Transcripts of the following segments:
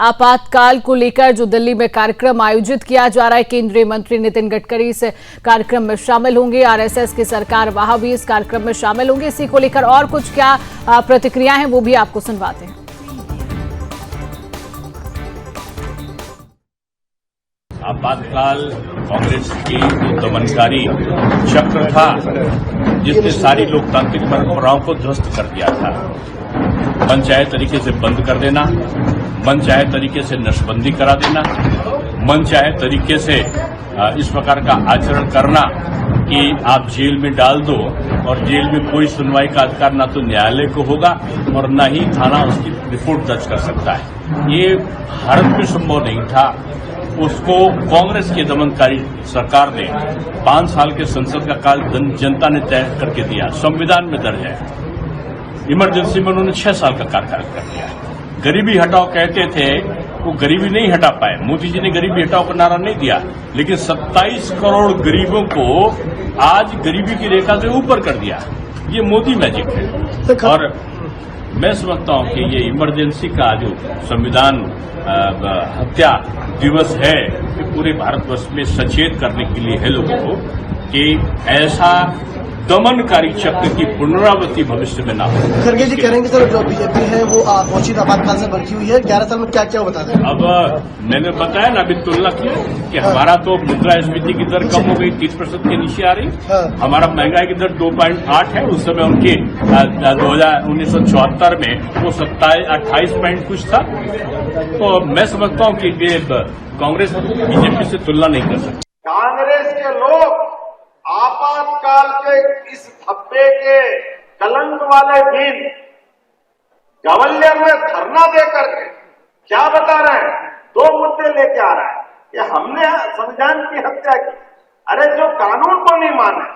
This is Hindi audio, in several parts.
आपातकाल को लेकर जो दिल्ली में कार्यक्रम आयोजित किया जा रहा है, केंद्रीय मंत्री नितिन गडकरी इस कार्यक्रम में शामिल होंगे। आरएसएस की सरकार वहां भी इस कार्यक्रम में शामिल होंगे। इसी को लेकर और कुछ क्या प्रतिक्रिया हैं वो भी आपको सुनवाते हैं। आपातकाल कांग्रेस की दमनकारी चक्र था जिसने सारी लोकतांत्रिक परंपराओं को ध्वस्त कर दिया था। मन चाहे तरीके से बंद कर देना, मन चाहे तरीके से नशबंदी करा देना, मन चाहे तरीके से इस प्रकार का आचरण करना कि आप जेल में डाल दो और जेल में कोई सुनवाई का अधिकार ना तो न्यायालय को होगा और न ही थाना उसकी रिपोर्ट दर्ज कर सकता है। ये भारत में संभव नहीं था। उसको कांग्रेस की दमनकारी सरकार ने 5 साल के संसद का काल जनता ने तय करके दिया, संविधान में दर्ज है। इमरजेंसी में उन्होंने 6 साल का कार्यकाल कर दिया। गरीबी हटाओ कहते थे, वो गरीबी नहीं हटा पाए। मोदी जी ने गरीबी हटाओ का नारा नहीं दिया, लेकिन 27 करोड़ गरीबों को आज गरीबी की रेखा से ऊपर कर दिया। ये मोदी मैजिक है। और मैं समझता हूं कि ये इमरजेंसी का जो संविधान हत्या दिवस है, ये पूरे भारतवर्ष में सचेत करने के लिए है लोगों को कि ऐसा दमनकारी चक्र की पुनरावृत्ति भविष्य में ना हो। खड़गे जी कह रहे हैं कि सर जो बीजेपी है वो घोषित आपातकाल से बरकी हुई है। 11 साल में क्या क्या बता दें। अब मैंने बताया ना, अभी तुलना किया कि हमारा तो मुद्रास्फीति की दर कम हो गई, 30% के नीचे आ रही। हमारा महंगाई की दर 2.8 है। उस समय उनके 1974 में वो 28 पॉइंट कुछ था। तो मैं समझता हूँ कि कांग्रेस बीजेपी से तुलना नहीं कर सकती। कांग्रेस के लोग आपातकाल के इस धब्बे के कलंक वाले दिन ग्वालियर में धरना देकर के क्या बता रहे हैं? 2 मुद्दे लेके आ रहा है कि हमने संविधान की हत्या की। अरे जो कानून को नहीं माने,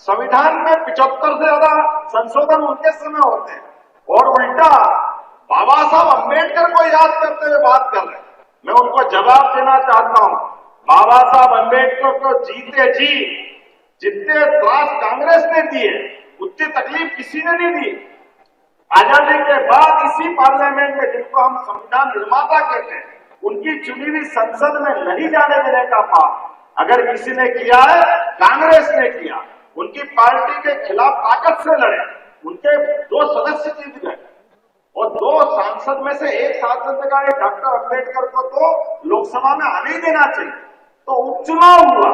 संविधान में 75 से ज्यादा संशोधन उनके समय होते हैं और उल्टा बाबा साहब अम्बेडकर को याद करते हुए बात कर रहे हैं। मैं उनको जवाब देना चाहता हूं, बाबा साहब अम्बेडकर को जीते जी जितने त्रास कांग्रेस ने दिए उतनी तकलीफ किसी ने नहीं दी। आजादी के बाद इसी पार्लियामेंट में, जिनको हम संविधान निर्माता कहते हैं, उनकी चुनी हुई संसद में नहीं जाने देने का पाप अगर किसी ने किया है, कांग्रेस ने किया। उनकी पार्टी के खिलाफ ताकत से लड़े, उनके 2 सदस्य जीत गए और 2 सांसद में से एक सांसद ने कहा डॉक्टर अम्बेडकर को तो लोकसभा में आने ही देना चाहिए। तो उपचुनाव हुआ,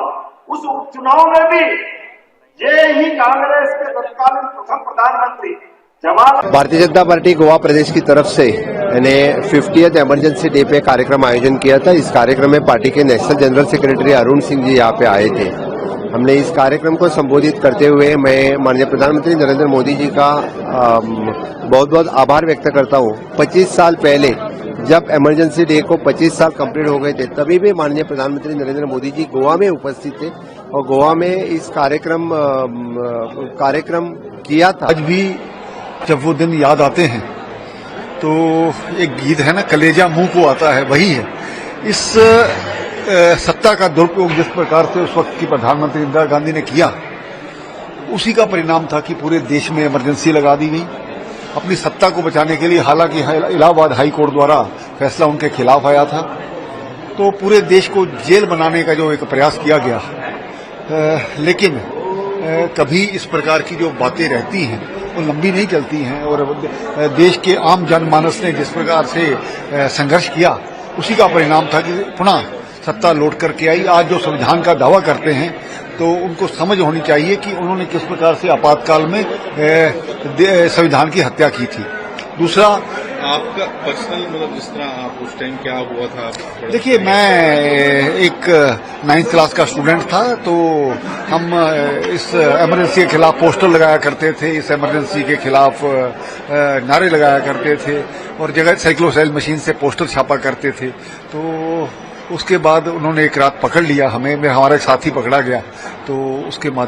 उस उपचुनाव में भी ये ही कांग्रेस के तत्कालीन प्रथम प्रधानमंत्री भारतीय जनता पार्टी गोवा प्रदेश की तरफ से ने 50th इमरजेंसी डे पे कार्यक्रम आयोजन किया था। इस कार्यक्रम में पार्टी के national general secretary Arun Singh ji यहाँ पे आए थे। हमने इस कार्यक्रम को संबोधित करते हुए मैं माननीय प्रधानमंत्री नरेंद्र मोदी जी का बहुत बहुत आभार व्यक्त करता हूँ। 25 साल पहले जब इमरजेंसी डे को 25 साल कंप्लीट हो गए थे, तभी भी माननीय प्रधानमंत्री नरेंद्र मोदी जी गोवा में उपस्थित थे और गोवा में इस कार्यक्रम किया था। आज भी जब वो दिन याद आते हैं तो एक गीत है ना, कलेजा मुंह को आता है, वही है। इस सत्ता का दुरुपयोग जिस प्रकार से उस वक्त की प्रधानमंत्री इंदिरा गांधी ने किया, उसी का परिणाम था कि पूरे देश में इमरजेंसी लगा दी गई अपनी सत्ता को बचाने के लिए। हालांकि इलाहाबाद हाई कोर्ट द्वारा फैसला उनके खिलाफ आया था, तो पूरे देश को जेल बनाने का जो एक प्रयास किया गया, लेकिन कभी इस प्रकार की जो बातें रहती हैं वो लंबी नहीं चलती हैं। और देश के आम जनमानस ने जिस प्रकार से संघर्ष किया, उसी का परिणाम था कि पुनः सत्ता लौट करके आई। आज जो संविधान का दावा करते हैं तो उनको समझ होनी चाहिए कि उन्होंने किस प्रकार से आपातकाल में संविधान की हत्या की थी। दूसरा, आपका पर्सनल मतलब जिस तरह आप उस टाइम क्या हुआ था? देखिए, मैं एक 9th क्लास का स्टूडेंट था, तो हम इस इमरजेंसी के खिलाफ पोस्टर लगाया करते थे, इस इमरजेंसी के खिलाफ नारे लगाया करते थे और जगह साइक्लोसेल मशीन से पोस्टर छापा करते थे। तो उसके बाद उन्होंने एक रात पकड़ लिया हमें, हमारा एक साथी पकड़ा गया, तो उसके माध्यम